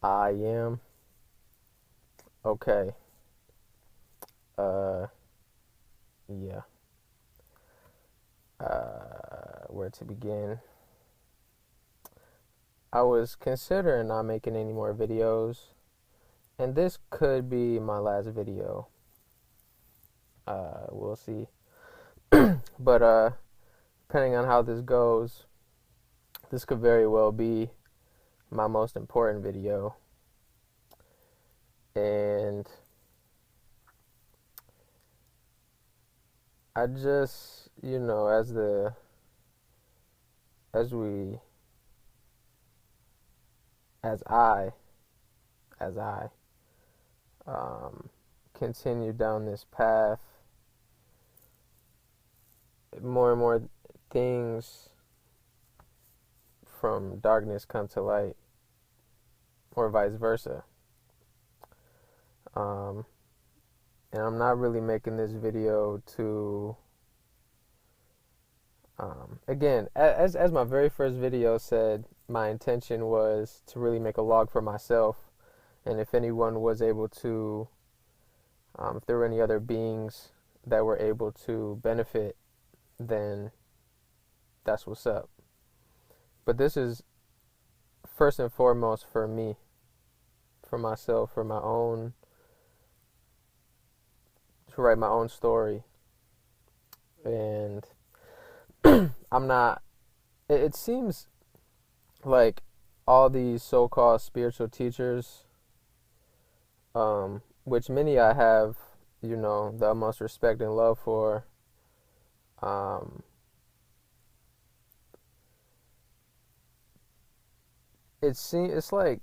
I am. Okay. Uh, yeah. Where to begin? I was considering not making any more videos, and this could be my last video. We'll see. But depending on how this goes, this could very well be my most important video. And I just, as we, as I, as I continue down this path, more and more things from darkness come to light, or vice versa. And I'm not really making this video to, again, as my very first video said, my intention was to really make a log for myself. And if anyone was able to, if there were any other beings that were able to benefit, then that's what's up. But this is first and foremost for me, for myself, for my own, to write my own story. And I'm not, it seems like all these so-called spiritual teachers, which many I have, the utmost respect and love for, it's like,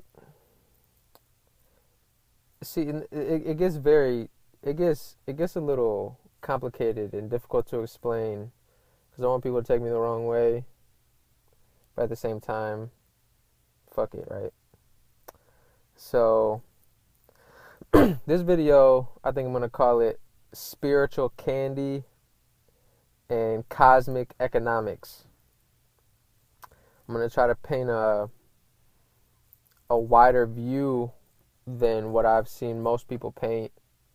see, it gets very, it gets a little complicated and difficult to explain because I don't want people to take me the wrong way, but at the same time, fuck it, right? So this video, I think I'm gonna call it Spiritual Candy and Cosmic Economics. I'm gonna try to paint a wider view than what I've seen most people paint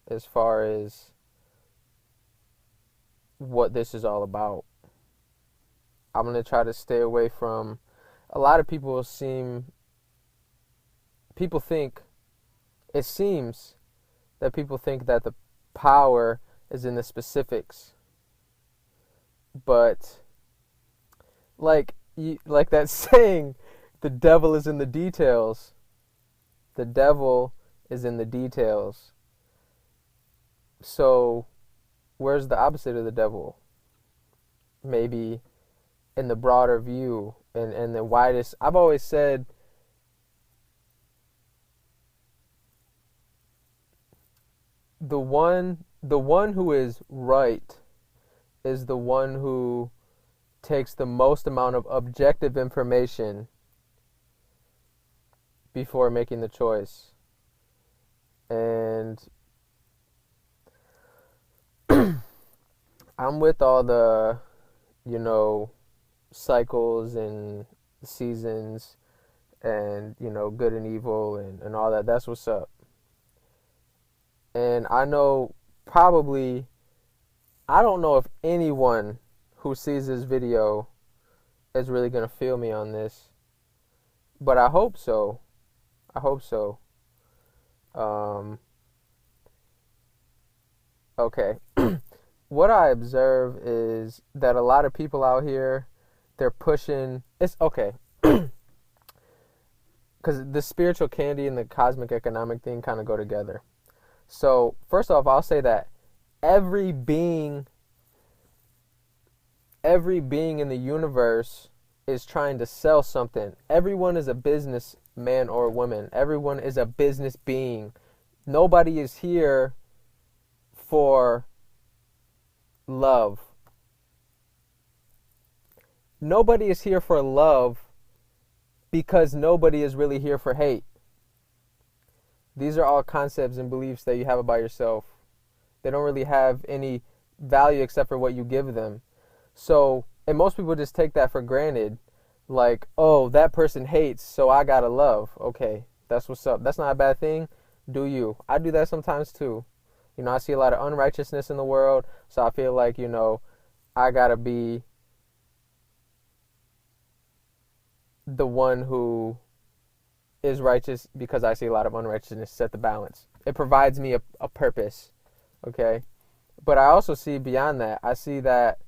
as far as what this is all about. I'm going to try to stay away from, a lot of people think, it seems that people think that the power is in the specifics. But like that saying, the devil is in the details. The devil is in the details. So, where's the opposite of the devil? Maybe in the broader view and the widest. I've always said the one who is right is the one who takes the most amount of objective information before making the choice. And I'm with all the, cycles and seasons and, good and evil and all that. That's what's up. And I know probably, I don't know if anyone who sees this video is really going to feel me on this. But I hope so. I hope so. Okay. What I observe is that a lot of people out here, they're pushing, it's okay. Because the spiritual candy and the cosmic economic thing kind of go together. So, first off, I'll say that every being in the universe is trying to sell something. Everyone is a businessman or woman. Everyone is a business being. Nobody is here for love. Nobody is here for love because nobody is really here for hate. These are all concepts and beliefs that you have about yourself. They don't really have any value except for what you give them. So, and most people just take that for granted. Like, oh, that person hates, so I gotta love. Okay, That's what's up. That's not a bad thing. Do you? I do that sometimes too. I see a lot of unrighteousness in the world, so I feel like, I gotta be the one who is righteous because I see a lot of unrighteousness. Set the balance. It provides me a purpose, okay? But I also see beyond that. I see that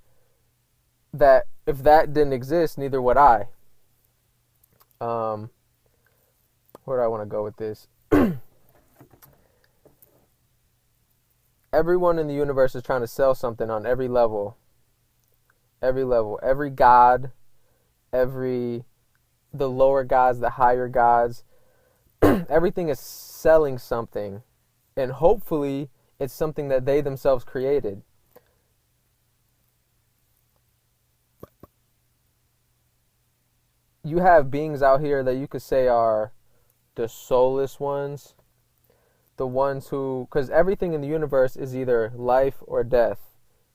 if that didn't exist, neither would I. Where do I want to go with this? Everyone in the universe is trying to sell something on every level. Every level. Every god, the lower gods, the higher gods, everything is selling something. And hopefully it's something that they themselves created. You have beings out here that you could say are the soulless ones. The ones who, because everything in the universe is either life or death,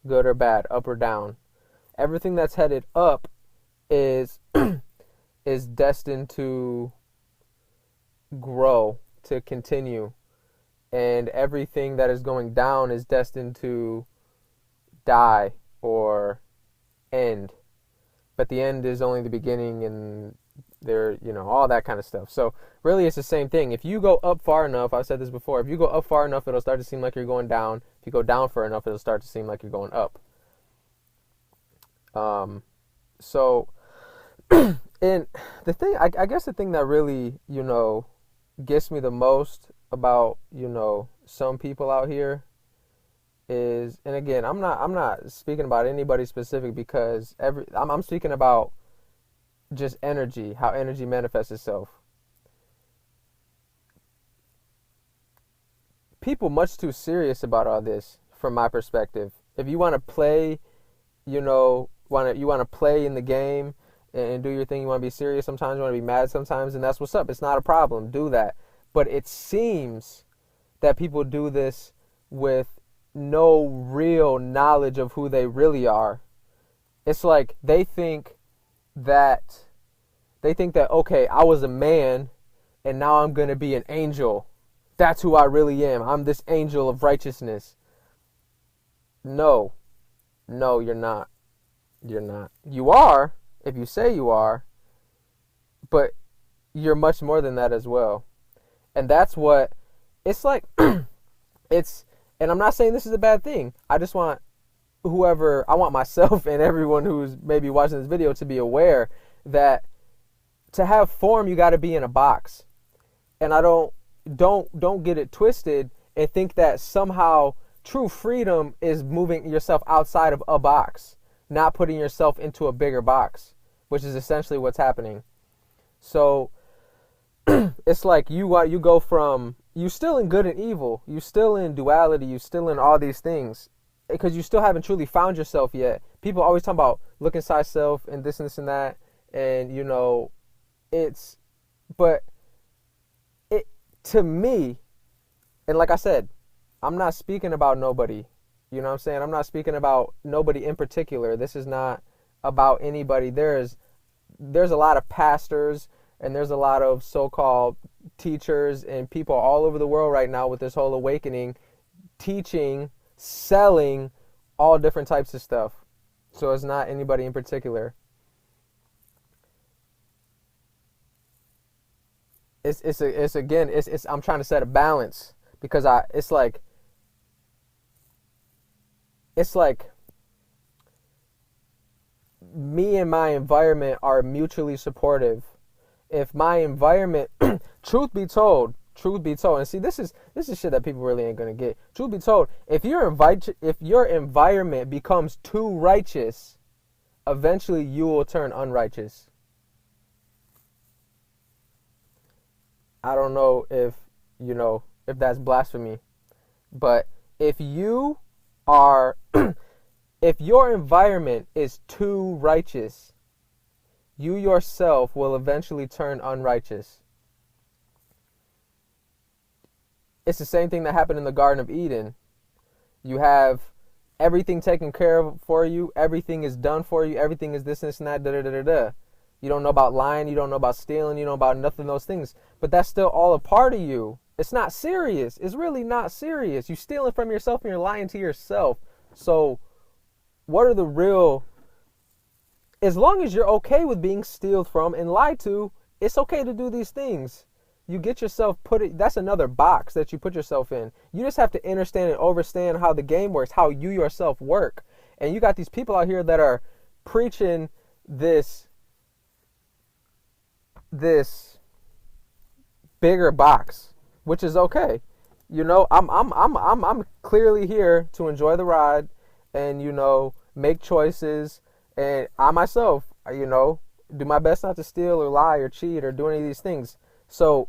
good or bad, up or down. Everything that's headed up is destined to grow, to continue. And everything that is going down is destined to die or end. But the end is only the beginning, and there, all that kind of stuff. So really it's the same thing. If you go up far enough, I've said this before, if you go up far enough, it'll start to seem like you're going down. If you go down far enough, it'll start to seem like you're going up. So, and the thing, I guess the thing that really, gets me the most about, some people out here is, and again, I'm not speaking about anybody specific, because I'm speaking about just energy, how energy manifests itself. People much too serious about all this, from my perspective. If you want to play, you want to play in the game and do your thing, you want to be serious sometimes, you want to be mad sometimes, and that's what's up. It's not a problem. Do that. But it seems that people do this with no real knowledge of who they really are. It's like they think that, okay, I was a man and now I'm going to be an angel. That's who I really am. I'm this angel of righteousness. No, you're not. You're not. You are, if you say you are, but you're much more than that as well. And that's what it's like. And I'm not saying this is a bad thing. I just want I want myself and everyone who's maybe watching this video to be aware that to have form, you got to be in a box. And I don't get it twisted and think that somehow true freedom is moving yourself outside of a box, not putting yourself into a bigger box, which is essentially what's happening. So it's like you go from, you still in good and evil, you still in duality, you still in all these things, because you still haven't truly found yourself yet. People always talk about look inside self and this and this and that, and but it, to me, and like I said, I'm not speaking about nobody. You know what I'm saying? I'm not speaking about nobody in particular. This is not about anybody. There's a lot of pastors and there's a lot of so-called teachers and people all over the world right now with this whole awakening, teaching, selling all different types of stuff. So it's not anybody in particular. It's I'm trying to set a balance, because it's like me and my environment are mutually supportive. If my environment, truth be told, and see, this is shit that people really ain't gonna get. Truth be told, if your environment becomes too righteous, eventually you will turn unrighteous. I don't know if that's blasphemy, but if you are, if your environment is too righteous, you yourself will eventually turn unrighteous. It's the same thing that happened in the Garden of Eden. You have everything taken care of for you. Everything is done for you. Everything is this and that, da da da da da. You don't know about lying. You don't know about stealing. You don't know about nothing of those things. But that's still all a part of you. It's not serious. It's really not serious. You're stealing from yourself and you're lying to yourself. So what are the real... As long as you're okay with being stealed from and lied to, it's okay to do these things. You get yourself that's another box that you put yourself in. You just have to understand and understand how the game works, how you yourself work. And you got these people out here that are preaching this bigger box, which is okay. You know, I'm clearly here to enjoy the ride and, you know, make choices. And I myself, you know, do my best not to steal or lie or cheat or do any of these things. So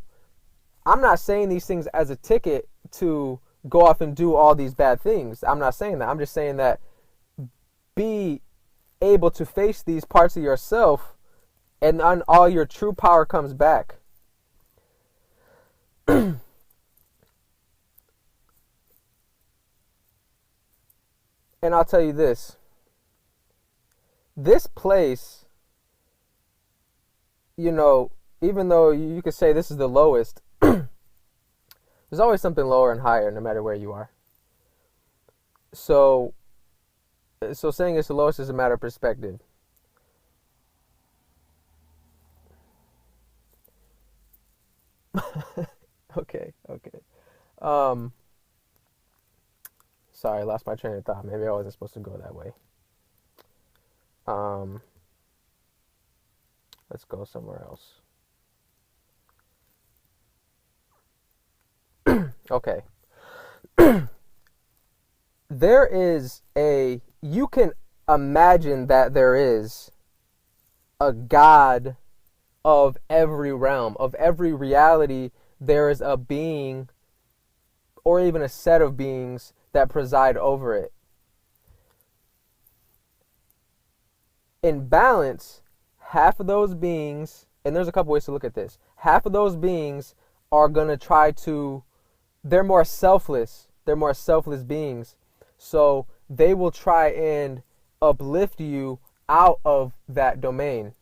I'm not saying these things as a ticket to go off and do all these bad things. I'm not saying that. I'm just saying that be able to face these parts of yourself and all your true power comes back. And I'll tell you this. This place, you know, even though you could say this is the lowest, there's always something lower and higher no matter where you are. So saying it's the lowest is a matter of perspective. Okay. Sorry, I lost my train of thought. Maybe I wasn't supposed to go that way. Let's go somewhere else. Okay. You can imagine that there is a God of every realm, of every reality. There is a being or even a set of beings that preside over it. In balance, half of those beings, and there's a couple ways to look at this, half of those beings are going to try to, they're more selfless beings. So they will try and uplift you out of that domain.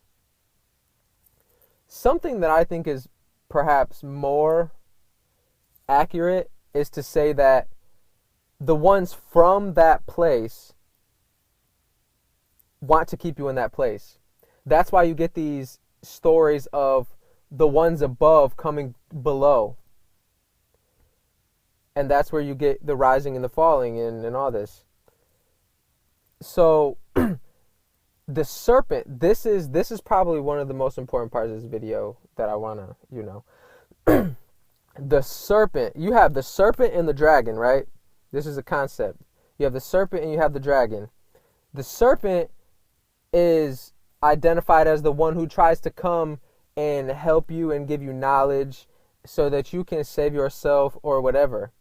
Something that I think is perhaps more accurate is to say that the ones from that place want to keep you in that place. That's why you get these stories of the ones above coming below. And that's where you get the rising and the falling and all this. So the serpent, this is probably one of the most important parts of this video that I want to, you know. The serpent, you have the serpent and the dragon, right? This is a concept. You have the serpent and you have the dragon. The serpent is identified as the one who tries to come and help you and give you knowledge so that you can save yourself or whatever.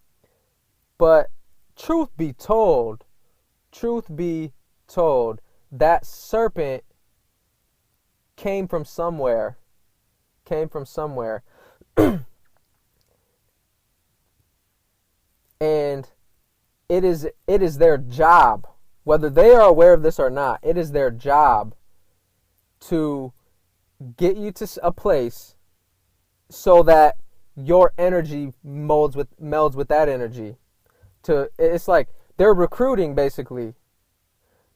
But truth be told, that serpent came from somewhere. And it is their job, whether they are aware of this or not, it is their job to get you to a place so that your energy melds with that energy. It's like they're recruiting, basically.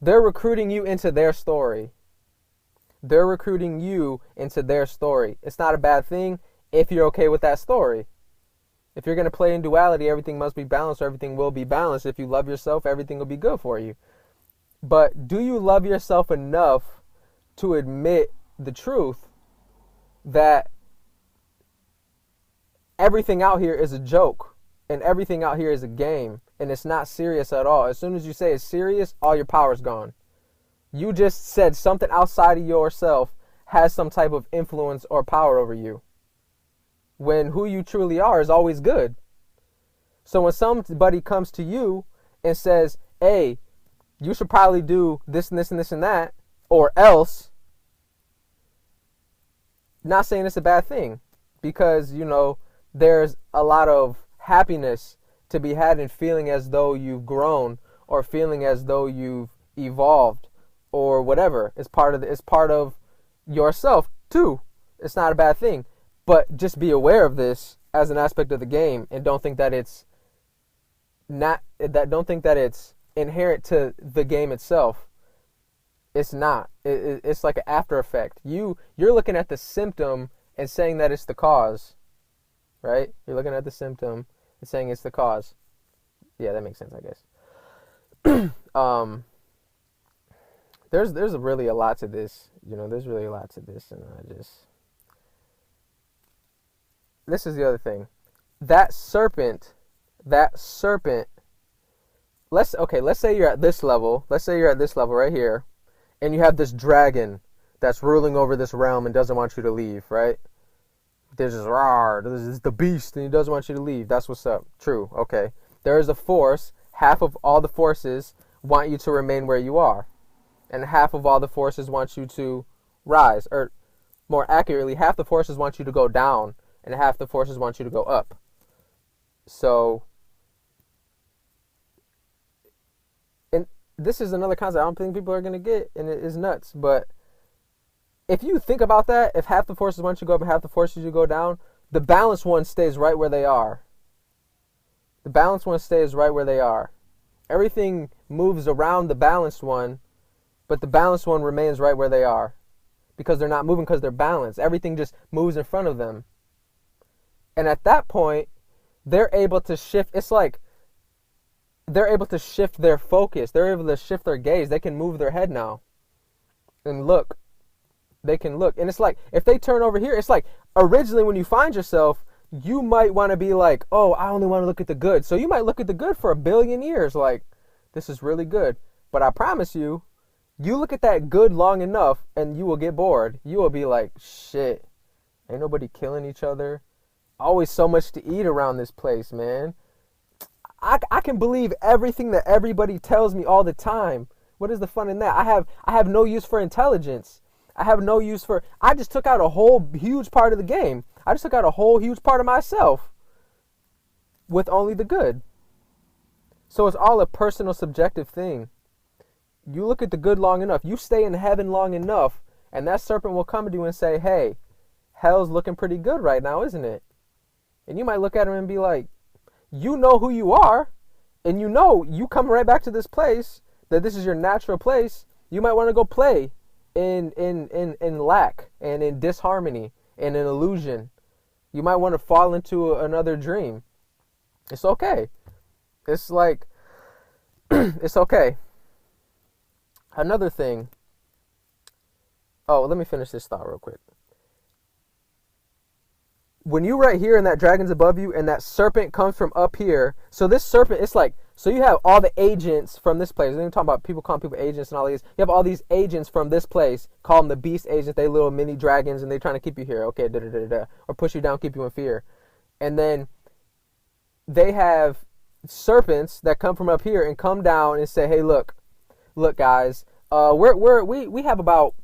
They're recruiting you into their story. It's not a bad thing if you're okay with that story. If you're going to play in duality, everything must be balanced, or everything will be balanced. If you love yourself, everything will be good for you. But do you love yourself enough to admit the truth that everything out here is a joke and everything out here is a game and it's not serious at all? As soon as you say it's serious, all your power's gone. You just said something outside of yourself has some type of influence or power over you, when who you truly are is always good. So when somebody comes to you and says, hey, you should probably do this and this and this and that, or else, not saying it's a bad thing, because, you know, there's a lot of happiness to be had in feeling as though you've grown or feeling as though you've evolved or whatever. It's part of yourself too. It's not a bad thing. But just be aware of this as an aspect of the game, and don't think that it's inherent to the game itself. It's not. It's like an after effect. You're looking at the symptom and saying that it's the cause, right? You're looking at the symptom and saying it's the cause. Yeah, that makes sense, I guess. There's really a lot to this. There's really a lot to this, and this is the other thing. That serpent. Let's say you're at this level. Let's say you're at this level right here, and you have this dragon that's ruling over this realm and doesn't want you to leave, right? There's this this is the beast, and he doesn't want you to leave. That's what's up. True. Okay. There is a force. Half of all the forces want you to remain where you are, and half of all the forces want you to rise, or more accurately, half the forces want you to go down, and half the forces want you to go up. So, and this is another concept I don't think people are going to get, and it is nuts. But if you think about that, if half the forces want you to go up and half the forces you go down, the balanced one stays right where they are. The balanced one stays right where they are. Everything moves around the balanced one, but the balanced one remains right where they are. Because they're not moving because they're balanced. Everything just moves in front of them. And at that point, they're able to shift. It's like they're able to shift their focus. They're able to shift their gaze. They can move their head now and look. They can look. And it's like, if they turn over here, it's like originally when you find yourself, you might want to be like, oh, I only want to look at the good. So you might look at the good for 1 billion years. Like, this is really good. But I promise you, you look at that good long enough and you will get bored. You will be like, shit, ain't nobody killing each other. Always so much to eat around this place, man. I can believe everything that everybody tells me all the time. What is the fun in that? I have no use for intelligence. I just took out a whole huge part of the game. I just took out a whole huge part of myself with only the good. So it's all a personal, subjective thing. You look at the good long enough, you stay in heaven long enough, and that serpent will come to you and say, hey, hell's looking pretty good right now, isn't it? And you might look at him and be like, you know who you are, and you know you come right back to this place, that this is your natural place. You might want to go play in lack and in disharmony and in illusion. You might want to fall into another dream. It's okay. It's like, it's okay. Another thing. Oh, let me finish this thought real quick. When you right here and that dragon's above you and that serpent comes from up here, so this serpent, it's like, so you have all the agents from this place. I'm talking about people calling people agents and all these. You have all these agents from this place. Call them the beast agents. They little mini dragons and they're trying to keep you here. Okay, or push you down, keep you in fear. And then they have serpents that come from up here and come down and say, hey, look guys, we have about,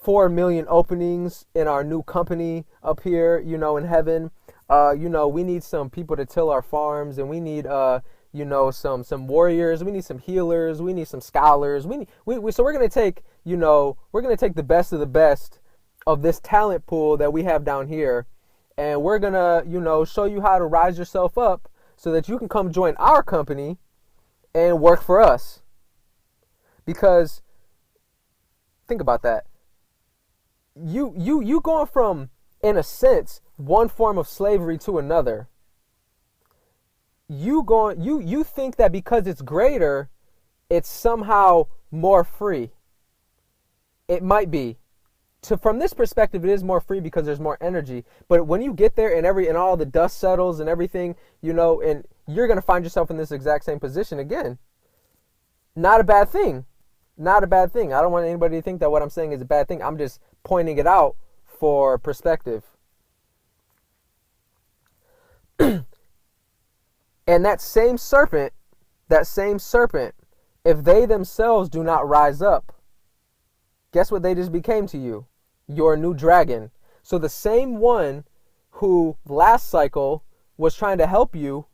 4 million openings in our new company up here, in heaven. We need some people to till our farms, and we need, some warriors. We need some healers. We need some scholars. So we're going to take, the best of the best of this talent pool that we have down here. And we're going to, show you how to rise yourself up so that you can come join our company and work for us. Because think about that. You going from, in a sense, one form of slavery to another. You think that because it's greater, it's somehow more free. It might be. From this perspective, it is more free because there's more energy. But when you get there and all the dust settles and everything, and you're gonna find yourself in this exact same position again. Not a bad thing. Not a bad thing. I don't want anybody to think that what I'm saying is a bad thing. I'm just pointing it out for perspective. And that same serpent, if they themselves do not rise up, guess what they just became to you? Your new dragon. So the same one who last cycle was trying to help you,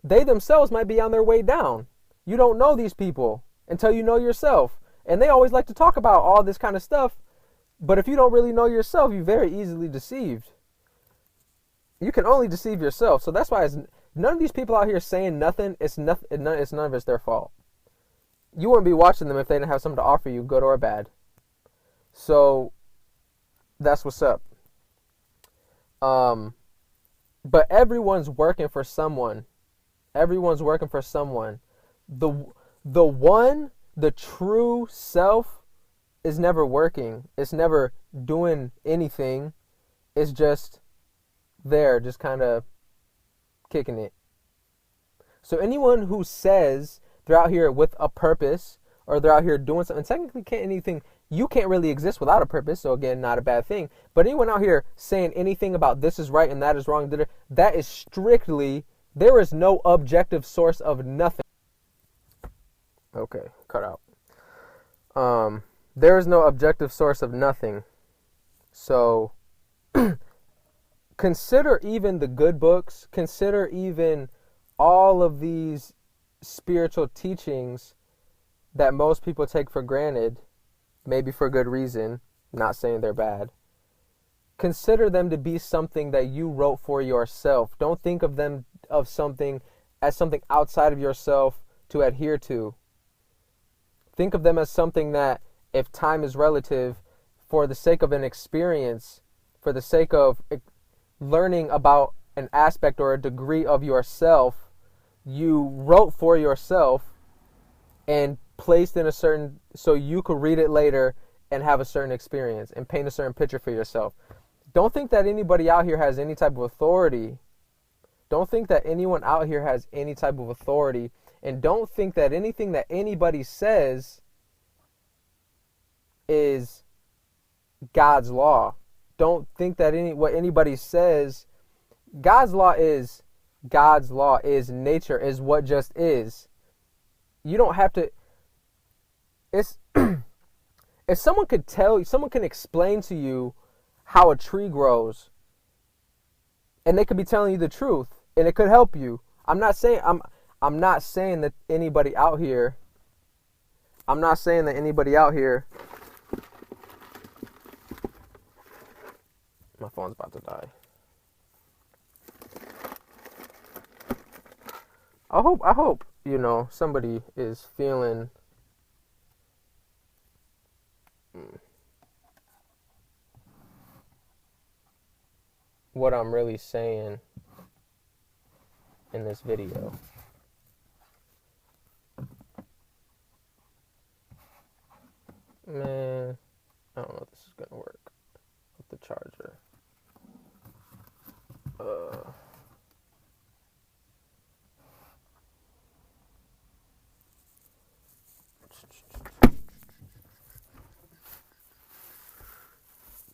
they themselves might be on their way down. You don't know these people until you know yourself. And they always like to talk about all this kind of stuff But if you don't really know yourself, you're very easily deceived. You can only deceive yourself. So that's why none of these people out here saying nothing, it's none of it's their fault. You wouldn't be watching them if they didn't have something to offer you, good or bad. So that's what's up. But everyone's working for someone. Everyone's working for someone. The true self is never working. It's never doing anything. It's just there, just kind of kicking it. So anyone who says they're out here with a purpose or they're out here doing something, technically you can't really exist without a purpose. So again, not a bad thing. But anyone out here saying anything about this is right and that is wrong, that is strictly, there is no objective source of nothing. Okay, cut out. There is no objective source of nothing. So consider even the good books, consider even all of these spiritual teachings that most people take for granted, maybe for good reason, not saying they're bad. Consider them to be something that you wrote for yourself. Don't think of them as something outside of yourself to adhere to. Think of them as something that, if time is relative, for the sake of an experience, for the sake of learning about an aspect or a degree of yourself, you wrote for yourself and placed in a certain, so you could read it later and have a certain experience and paint a certain picture for yourself. Don't think that anybody out here has any type of authority. Don't think that anyone out here has any type of authority. And don't think that anything that anybody says is God's law. Don't think that what anybody says, God's law is nature, is what just is. You don't have to, it's, if someone can explain to you how a tree grows, and they could be telling you the truth, and it could help you. I'm not saying that anybody out here, my phone's about to die. I hope, somebody is feeling what I'm really saying in this video. Man, I don't know if this is gonna work with the charger.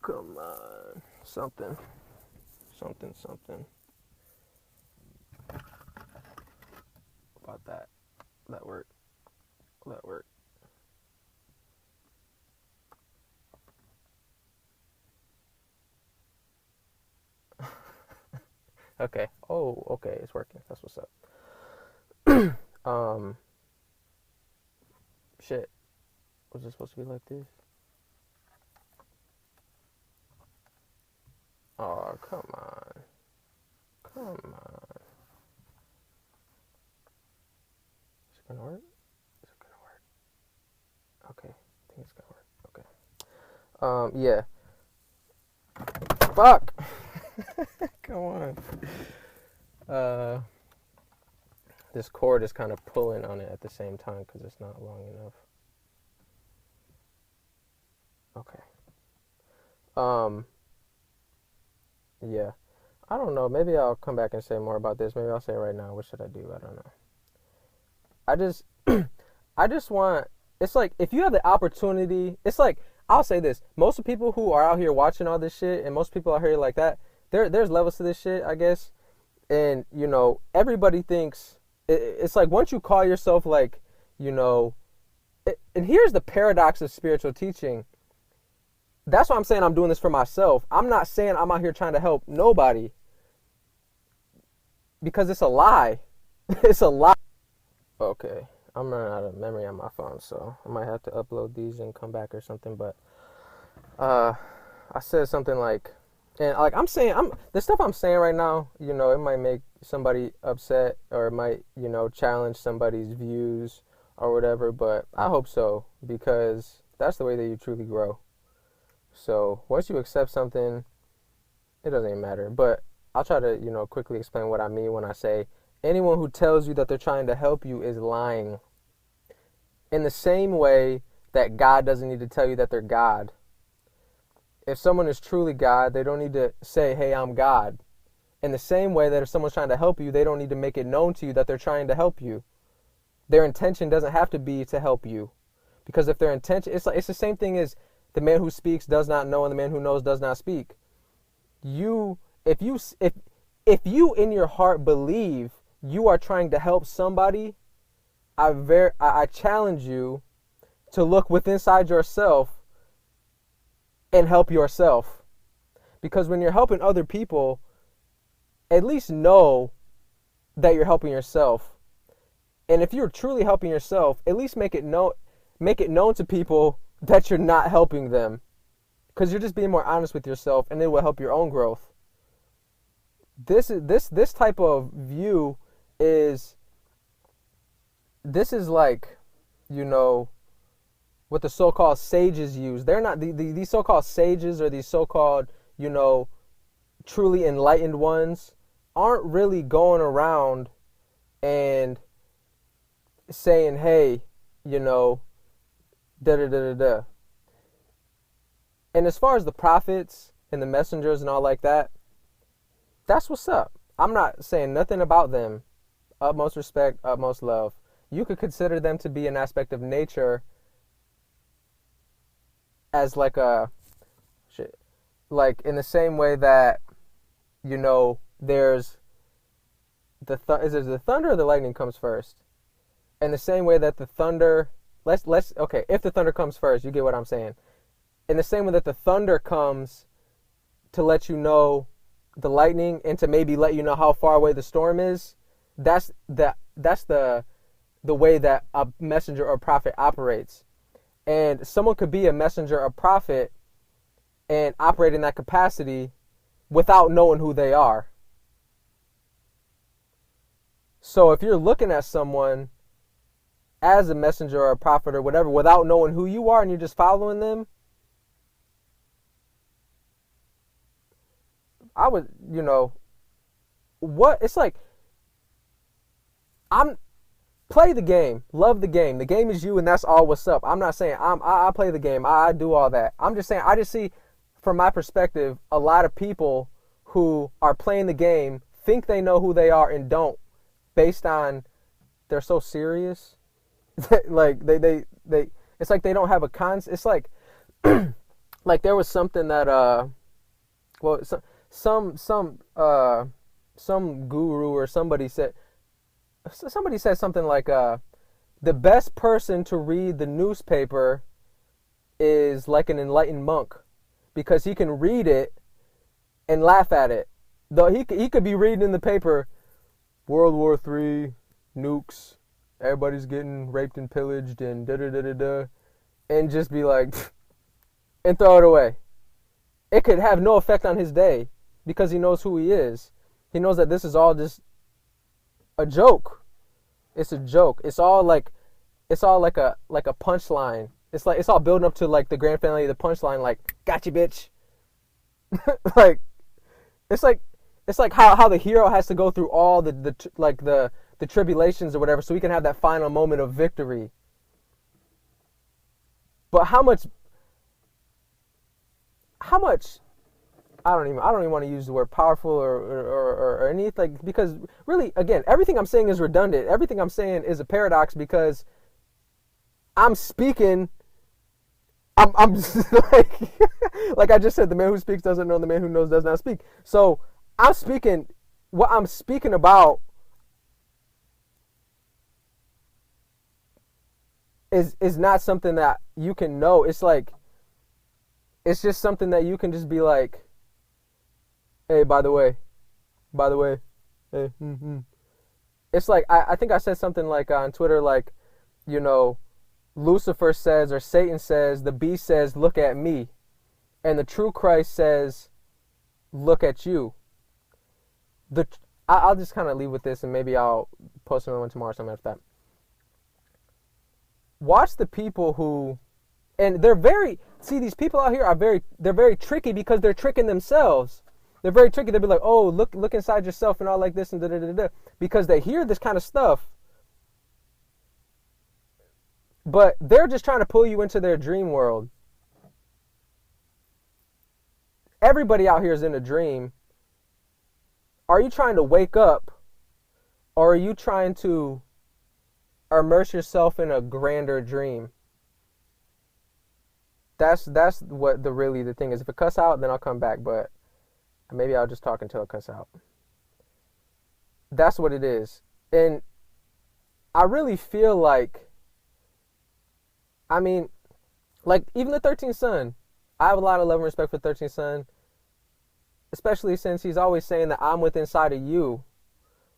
Come on, something. About that. That worked. Okay. Oh, okay. It's working. That's what's up. Shit. Was it supposed to be like this? Oh, come on. Is it gonna work? Okay. I think it's gonna work. Okay. Yeah. Fuck. Come on. This cord is kind of pulling on it at the same time because it's not long enough. Okay. Yeah. I don't know. Maybe I'll come back and say more about this. Maybe I'll say it right now. What should I do? I don't know. I just want, it's like, if you have the opportunity, it's like, I'll say this. Most of the people who are out here watching all this shit, and most people out here like that, there's levels to this shit, I guess. And, everybody thinks, it's like, once you call yourself like, and here's the paradox of spiritual teaching. That's why I'm saying I'm doing this for myself. I'm not saying I'm out here trying to help nobody. Because it's a lie. It's a lie. Okay. I'm running out of memory on my phone, so I might have to upload these and come back or something. But Uh, I said something like, and like the stuff I'm saying right now, it might make somebody upset or it might, challenge somebody's views or whatever, but I hope so because that's the way that you truly grow. So once you accept something, it doesn't even matter. But I'll try to, quickly explain what I mean when I say anyone who tells you that they're trying to help you is lying. In the same way that God doesn't need to tell you that they're God. If someone is truly God, they don't need to say, hey, I'm God. In the same way that if someone's trying to help you, they don't need to make it known to you that they're trying to help you. Their intention doesn't have to be to help you. Because if their intention, it's the same thing as the man who speaks does not know and the man who knows does not speak. If you in your heart believe you are trying to help somebody, I challenge you to look within inside yourself and help yourself. Because when you're helping other people, at least know that you're helping yourself. And if you're truly helping yourself, at least make it known to people that you're not helping them. Because you're just being more honest with yourself and it will help your own growth. This type of view is like, what the so-called sages use. They're not these so-called sages or these so-called, truly enlightened ones aren't really going around and saying, hey, da da da da da. And as far as the prophets and the messengers and all like that, that's what's up. I'm not saying nothing about them. Utmost respect, utmost love. You could consider them to be an aspect of nature as like in the same way that, there's is it the thunder or the lightning comes first? In the same way that the thunder, if the thunder comes first, you get what I'm saying. In the same way that the thunder comes to let you know the lightning and to maybe let you know how far away the storm is, that's the way that a messenger or prophet operates. And someone could be a messenger or prophet and operate in that capacity without knowing who they are. So if you're looking at someone as a messenger or a prophet or whatever without knowing who you are and you're just following them, I would, what it's like, play the game, love the game. The game is you and that's all what's up. I'm not saying I play the game. I do all that. I'm just saying I just see from my perspective a lot of people who are playing the game, think they know who they are and don't, based on they're so serious. Like they it's like they don't have a it's like like there was something that some guru or somebody said something like the best person to read the newspaper is like an enlightened monk, because he can read it and laugh at it. Though he could be reading in the paper, World War III, nukes, everybody's getting raped and pillaged and da da da da da, and just be like, and throw it away. It could have no effect on his day because he knows who he is. He knows that this is all just a joke. It's a joke. It's all like a punchline. It's all building up to like the grand finale of the punchline, like, gotcha, bitch. like it's like how the hero has to go through all the tribulations or whatever so we can have that final moment of victory. But how much I don't even want to use the word powerful or anything, because really, again, everything I'm saying is redundant. Everything I'm saying is a paradox because I'm speaking. I'm just like I just said, the man who speaks doesn't know, the man who knows does not speak. So I'm speaking. What I'm speaking about is not something that you can know. It's like, it's just something that you can just be like, hey, by the way, hey, It's like, I think I said something like on Twitter, like, Lucifer says, or Satan says, the beast says, look at me. And the true Christ says, look at you. I'll just kind of leave with this, and maybe I'll post another one tomorrow or something after that. Watch the people who, and these people out here they're very tricky because they're tricking themselves. They're very tricky. They'll be like, oh, look inside yourself and all like this and da-da-da-da, because they hear this kind of stuff. But they're just trying to pull you into their dream world. Everybody out here is in a dream. Are you trying to wake up, or are you trying to immerse yourself in a grander dream? That's what the thing is. If it cuss out, then I'll come back, but maybe I'll just talk until it cuss out. That's what it is. And I really feel like, I mean, like even the 13th son, I have a lot of love and respect for 13th son, especially since he's always saying that I'm within inside of you.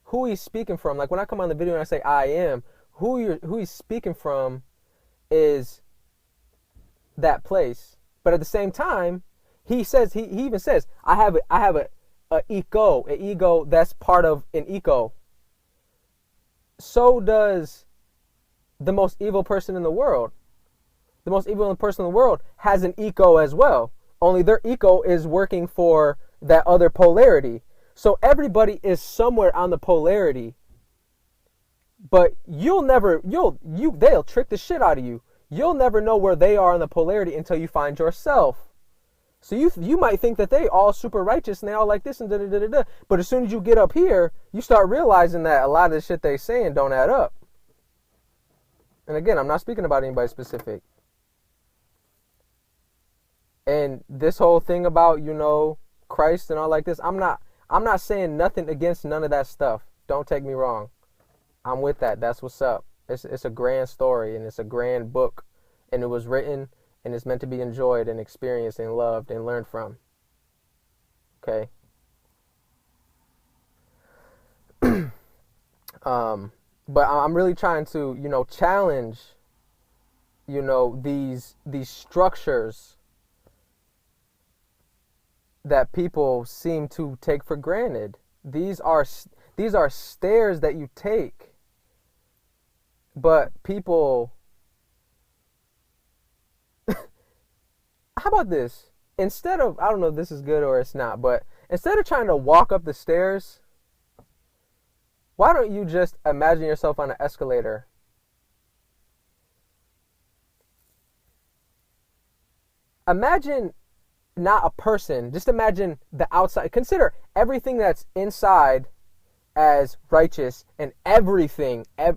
Who he's speaking from, like when I come on the video and I say I am, who he's speaking from is that place. But at the same time, he says, he even says, I have an ego that's part of an ego. So does the most evil person in the world. The most evil person in the world has an ego as well. Only their ego is working for that other polarity. So everybody is somewhere on the polarity. But they'll trick the shit out of you. You'll never know where they are in the polarity until you find yourself. So you might think that they all super righteous and they all like this and da-da-da-da-da. But as soon as you get up here, you start realizing that a lot of the shit they saying don't add up. And again, I'm not speaking about anybody specific. And this whole thing about, Christ and all like this, I'm not saying nothing against none of that stuff. Don't take me wrong. I'm with that. That's what's up. It's a grand story, and it's a grand book, and it was written, and it's meant to be enjoyed and experienced and loved and learned from. Okay. But I'm really trying to, challenge, these structures that people seem to take for granted. These are stairs that you take, but people. How about this? Instead of, I don't know if this is good or it's not, but instead of trying to walk up the stairs, why don't you just imagine yourself on an escalator? Imagine not a person, just imagine the outside. Consider everything that's inside as righteous, and everything